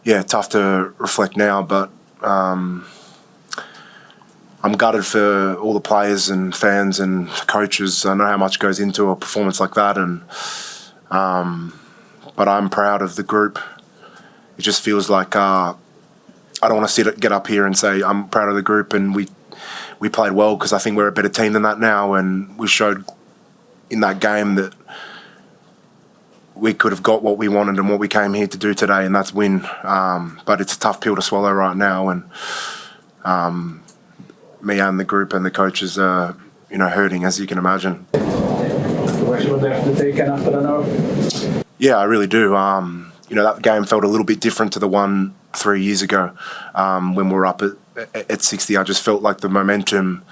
Yeah, tough to reflect now, but I'm gutted for all the players and fans and coaches. I know how much goes into a performance like that, but I'm proud of the group. It just feels like I don't want to get up here and say I'm proud of the group and we played well, because I think we're a better team than that now, and we showed in that game that we could have got what we wanted and what we came here to do today, and that's win. But it's a tough pill to swallow right now, and me and the group and the coaches are, hurting, as you can imagine. Wish you were there to take in after an hour. Yeah, I really do. That game felt a little bit different to the one 3 years ago when we were up at 60. I just felt like the momentum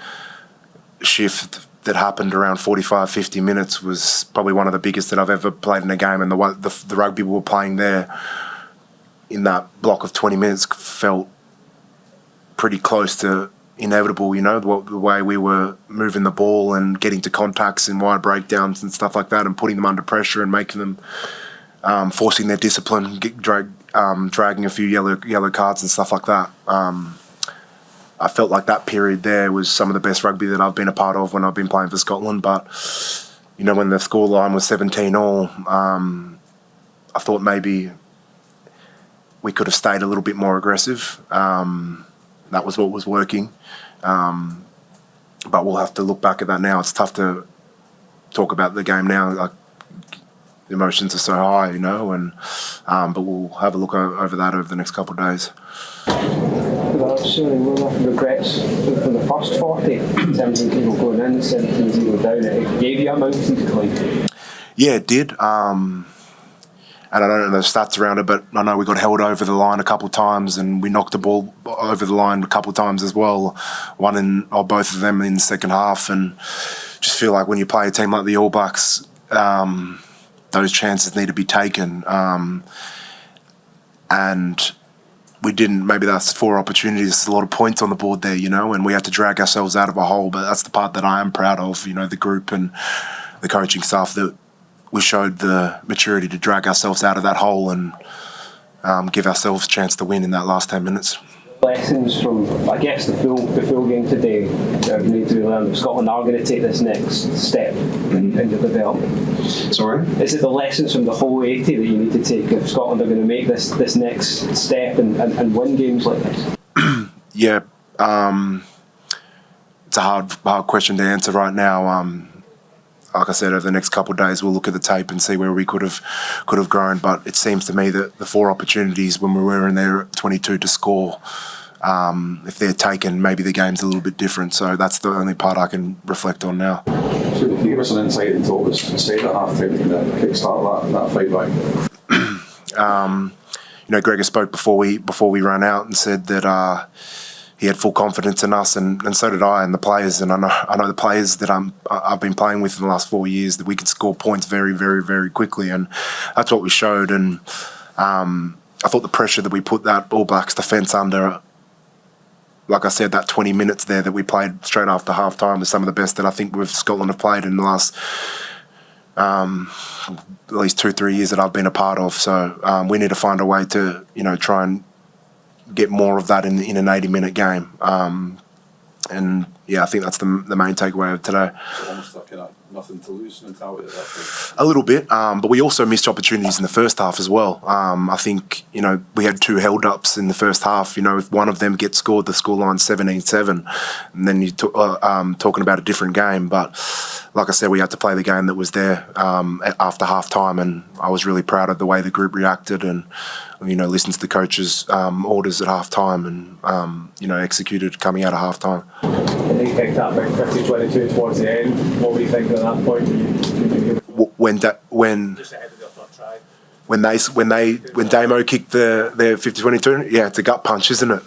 shift that happened around 45, 50 minutes was probably one of the biggest that I've ever played in a game. And the rugby we were playing there in that block of 20 minutes felt pretty close to inevitable, the way we were moving the ball and getting to contacts and wide breakdowns and stuff like that, and putting them under pressure and making them, forcing their discipline, dragging a few yellow cards and stuff like that. I felt like that period there was some of the best rugby that I've been a part of when I've been playing for Scotland. But, when the scoreline was 17-all, I thought maybe we could have stayed a little bit more aggressive. That was what was working. But we'll have to look back at that now. It's tough to talk about the game now. Like, the emotions are so high, but we'll have a look over that over the next couple of days. Well, surely no regrets from the first 40, 17 people going in, 17-0 down. It gave you a mountain to climb. Yeah, it did. And I don't know the stats around it, but I know we got held over the line a couple of times, and we knocked the ball over the line a couple of times as well. Both of them in the second half, and just feel like when you play a team like the All Blacks, those chances need to be taken. And we didn't. Maybe that's 4 opportunities. There's a lot of points on the board there, and we had to drag ourselves out of a hole. But that's the part that I am proud of, the group and the coaching staff, that we showed the maturity to drag ourselves out of that hole and give ourselves a chance to win in that last 10 minutes. Lessons from, I guess, the full game today that need to be learned. Scotland are going to take this next step in the development. Sorry? Is it the lessons from the whole 80 that you need to take if Scotland are going to make this next step and win games like this? Yeah, it's a hard question to answer right now. Like I said, over the next couple of days, we'll look at the tape and see where we could have grown. But it seems to me that the 4 opportunities when we were in there at 22 to score, if they're taken, maybe the game's a little bit different. So that's the only part I can reflect on now. So can you give us an insight into what was said at half-time to kickstart that fight back? Gregor spoke before we ran out and said that he had full confidence in us, and so did I and the players. And I know the players that I've been playing with in the last 4 years, that we could score points very, very, very quickly, and that's what we showed. And I thought the pressure that we put that All Blacks defence under, like I said, that 20 minutes there that we played straight after half time was some of the best that I think Scotland have played in the last at least 2-3 years that I've been a part of. So we need to find a way to try and get more of that in an 80-minute game. And yeah, I think that's the main takeaway of today. So almost like nothing to lose mentality at that point. A little bit, but we also missed opportunities in the first half as well. I think we had 2 held-ups in the first half. If one of them gets scored, the scoreline's 17-7, and then you're talking about a different game. But like I said, we had to play the game that was there after half-time, and I was really proud of the way the group reacted and listened to the coach's orders at half-time and executed coming out of half-time. And they picked that big 50-22 towards the end. What were you thinking at that point? When Just ahead of the front try. when Damo kicked their 50-22, yeah, it's a gut punch, isn't it?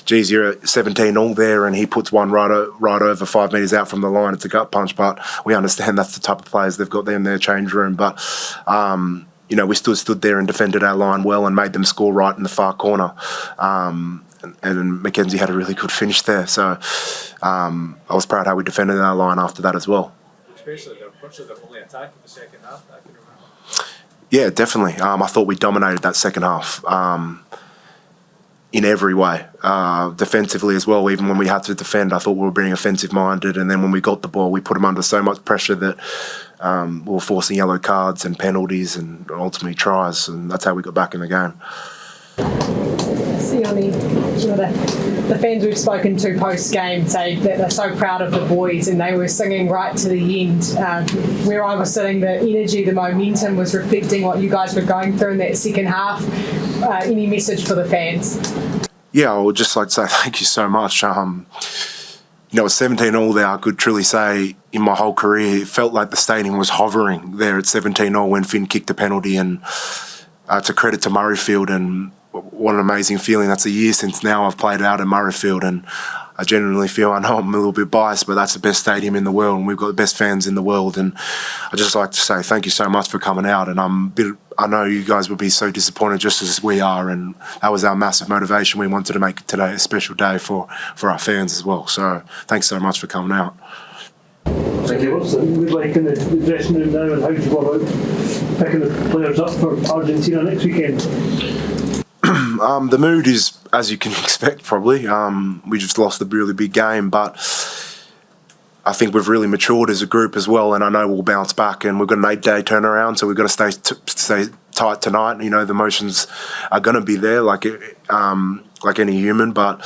Geez, you're at 17-all there, and he puts one right over 5 metres out from the line. It's a gut punch, but we understand that's the type of players they've got there in their change room. But we still stood there and defended our line well and made them score right in the far corner. And Mackenzie had a really good finish there. So I was proud how we defended our line after that as well. Especially the only attack in the second half, I can remember. Yeah, definitely. I thought we dominated that second half in every way, defensively as well. Even when we had to defend, I thought we were being offensive-minded. And then when we got the ball, we put them under so much pressure that we were forcing yellow cards and penalties and ultimately tries. And that's how we got back in the game. Sione, the fans we've spoken to post-game say that they're so proud of the boys and they were singing right to the end. Where I was sitting, the energy, the momentum was reflecting what you guys were going through in that second half. Any message for the fans? Yeah, I would just like to say thank you so much. At 17 there, I could truly say in my whole career, it felt like the stadium was hovering there at 17 when Finn kicked the penalty, and it's a credit to Murrayfield, and what an amazing feeling. That's a year since now I've played out at Murrayfield, and I genuinely feel, I know I'm a little bit biased, but that's the best stadium in the world and we've got the best fans in the world. And I just like to say thank you so much for coming out, and I know you guys would be so disappointed just as we are, and that was our massive motivation. We wanted to make today a special day for our fans as well. So thanks so much for coming out. Thank you. What's the mood like in the dressing room now, and how do you go about picking the players up for Argentina next weekend? The mood is, as you can expect, probably. We just lost a really big game, but I think we've really matured as a group as well, and I know we'll bounce back, and we've got an 8-day turnaround, so we've got to stay tight tonight. The emotions are going to be there like any human, but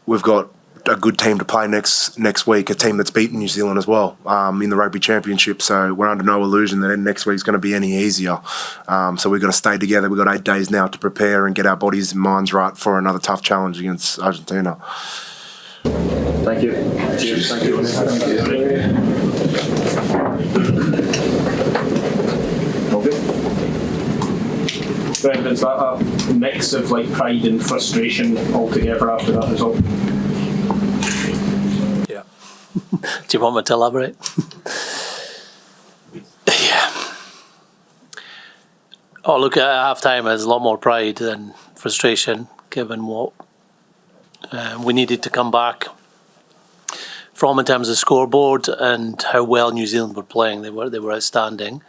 we've got a good team to play next week, a team that's beaten New Zealand as well in the Rugby Championship, so we're under no illusion that next week's going to be any easier. So we've got to stay together. We've got 8 days now to prepare and get our bodies and minds right for another tough challenge against Argentina. Thank you. Cheers. Thank you. Brendan, is that a mix of pride and frustration altogether after that result? Yeah. Do you want me to elaborate? Yeah. Oh, look, at half-time there's a lot more pride than frustration, given what we needed to come back from in terms of scoreboard and how well New Zealand were playing. They were outstanding.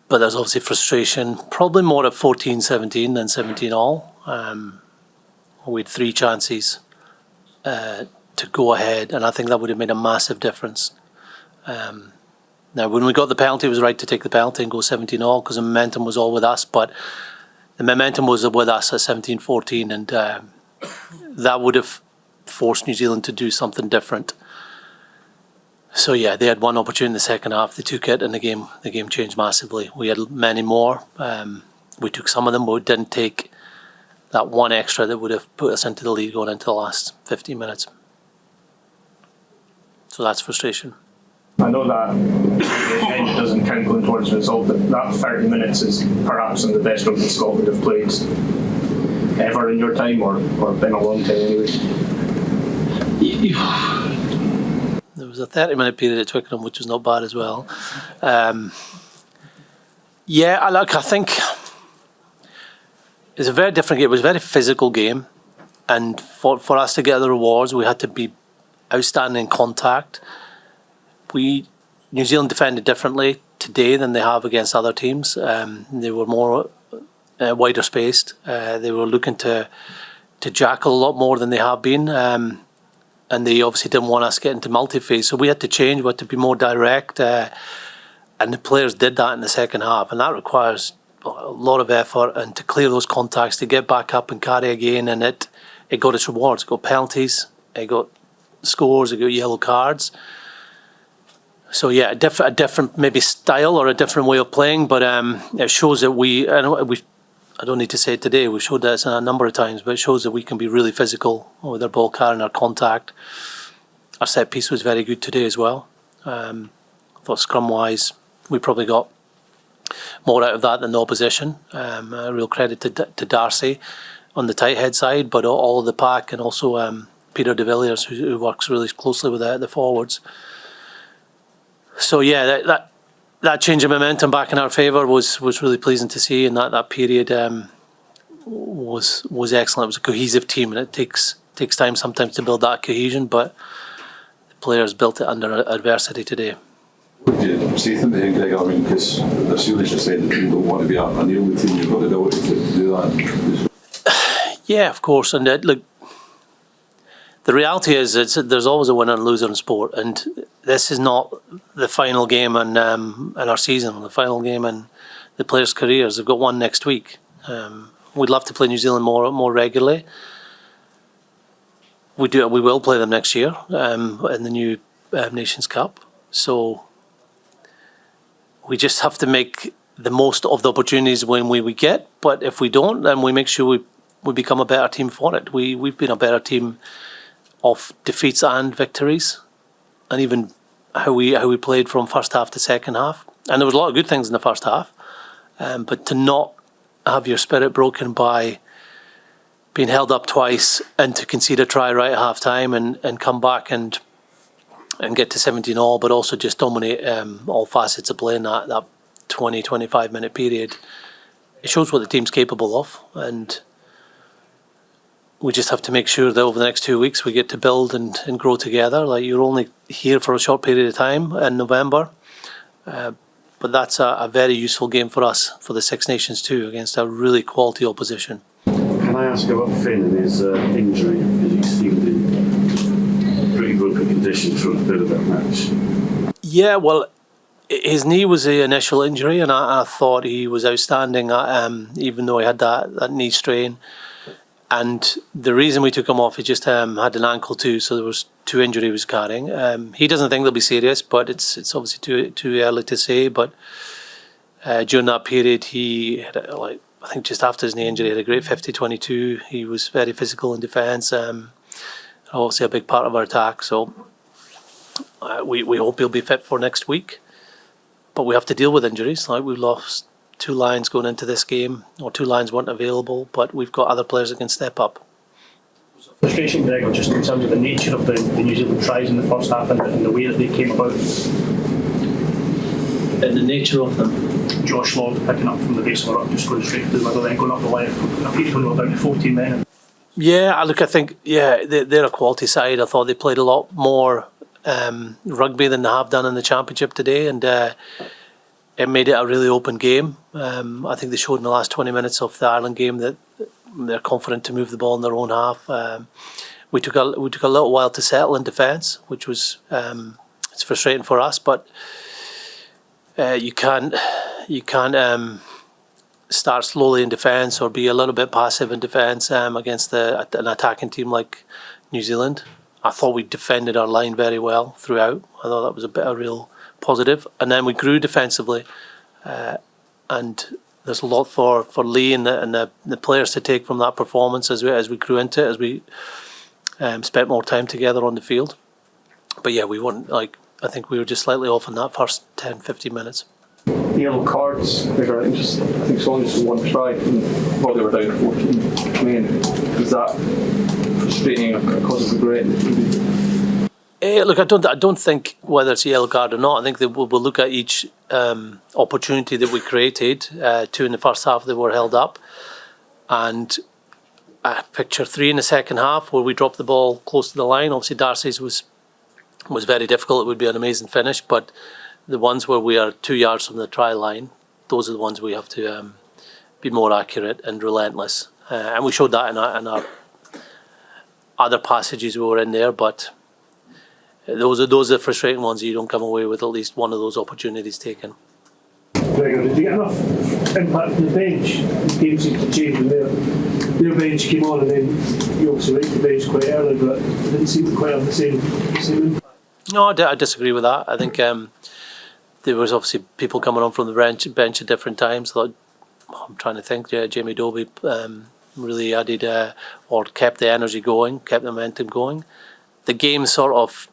But there's obviously frustration, probably more at 14-17 than 17-all. We had 3 chances to go ahead, and I think that would have made a massive difference. Now, when we got the penalty, it was right to take the penalty and go 17-all because the momentum was all with us, but the momentum was with us at 17-14, and that would have forced New Zealand to do something different. So yeah, they had one opportunity in the second half. They took it, and the game changed massively. We had many more. We took some of them, but we didn't take that one extra that would have put us into the lead going into the last 15 minutes. So that's frustration. I know that the end doesn't count going towards the result, but that 30 minutes is perhaps some of the best rugby Scotland have played ever in your time, or been a long time anyway. There was a 30-minute period at Twickenham, which was not bad as well. I think it's a very different game. It was a very physical game, and for us to get the rewards, we had to be outstanding in contact. New Zealand defended differently today than they have against other teams. They were more wider spaced. They were looking to jackal a lot more than they have been. And they obviously didn't want us getting to multi-phase. So we had to change, we had to be more direct. And the players did that in the second half. And that requires a lot of effort, and to clear those contacts, to get back up and carry again. And it got its rewards. It got penalties, it got scores, it got yellow cards. So yeah, a different maybe style or a different way of playing. But it shows that I don't need to say it today, we showed that a number of times, but it shows that we can be really physical with our ball carrying, our contact. Our set piece was very good today as well. I thought scrum-wise, we probably got more out of that than the opposition. A real credit to Darcy on the tight head side, but all of the pack, and also Peter de Villiers, who works really closely with the forwards. So yeah, that change of momentum back in our favour was really pleasing to see, and that period was excellent. It was a cohesive team, and it takes time sometimes to build that cohesion, but the players built it under adversity today. What do you say to them, Greg? I mean, because as soon as you said the team don't want to be a kneeling team, you've got the ability to do that. Yeah, of course. And look, the reality is there's always a winner and loser in sport, and this is not the final game in our season, the final game in the players' careers. They've got one next week. We'd love to play New Zealand more regularly. We will play them next year in the new Nations Cup. So we just have to make the most of the opportunities when we get. But if we don't, then we make sure we become a better team for it. We've been a better team of defeats and victories, and even how we played from first half to second half. And there was a lot of good things in the first half, but to not have your spirit broken by being held up twice and to concede a try right at half time and come back and get to 17-all, but also just dominate all facets of play in that 20-25 minute period. It shows what the team's capable of, and we just have to make sure that over the next 2 weeks we get to build and grow together. Like, you're only here for a short period of time in November, but that's a very useful game for us for the Six Nations too, against a really quality opposition. Can I ask about Finn and his injury? Because he seemed in pretty good condition for a bit of that match. Yeah, well, his knee was the initial injury, and I thought he was outstanding, even though he had that knee strain. And the reason we took him off, he just had an ankle too, so there was 2 injuries he was carrying. He doesn't think they'll be serious, but it's obviously too early to say. But during that period, he had, I think just after his knee injury, he had a great 50-22. He was very physical in defence, obviously a big part of our attack. So we hope he'll be fit for next week. But we have to deal with injuries. Like, we lost 2 lines going into this game, or 2 lines weren't available, but we've got other players that can step up. Frustration, Greg, just in terms of the nature of the New Zealand tries in the first half and the way that they came about. And the nature of them? Josh Lord picking up from the base of the ruck, just going straight through the middle, then going up the left. A period when we were down to 14 men. Yeah, look, I think, they're a quality side. I thought they played a lot more rugby than they have done in the Championship today, and it made it a really open game. I think they showed in the last 20 minutes of the Ireland game that they're confident to move the ball in their own half. We took a little while to settle in defence, which was it's frustrating for us. But you can't start slowly in defence or be a little bit passive in defence against an attacking team like New Zealand. I thought we defended our line very well throughout. I thought that was a real positive, and then we grew defensively, and there's a lot for Lee and the players to take from that performance as we grew into it, as we spent more time together on the field. But yeah, we weren't, I think we were just slightly off in that first 10-15 minutes. Yellow cards, I think it's only just 1 try, while they were down to 14. I mean, is that frustrating, a cause of regret? Look, I don't think whether it's a yellow card or not. I think that we'll look at each opportunity that we created. 2 in the first half that were held up, and picture 3 in the second half where we dropped the ball close to the line. Obviously, Darcy's was very difficult. It would be an amazing finish, but the ones where we are 2 yards from the try line, those are the ones we have to be more accurate and relentless. And we showed that in our other passages we were in there, but those are the frustrating ones. You don't come away with at least one of those opportunities taken. Gregor, did you get enough impact from the bench? The game seemed to change when their bench came on, and then you also raised the bench quite early, but it didn't seem to quite have the same impact. No, I disagree with that. I think there was obviously people coming on from the bench at different times. I'm trying to think. Yeah, Jamie Dobie really added or kept the energy going, kept the momentum going. The game sort of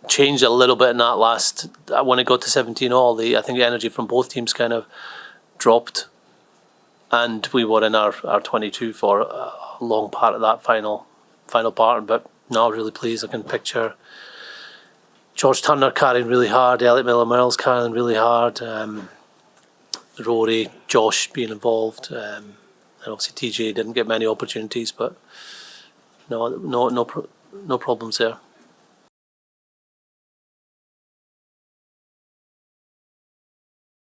changed a little bit in that last, when it got to 17-all, I think the energy from both teams kind of dropped, and we were in our 22 for a long part of that final part. But no, really pleased. I can picture George Turner carrying really hard, Elliot Miller-Merrill's carrying really hard, Rory, Josh being involved, and obviously TJ didn't get many opportunities, but no problems there.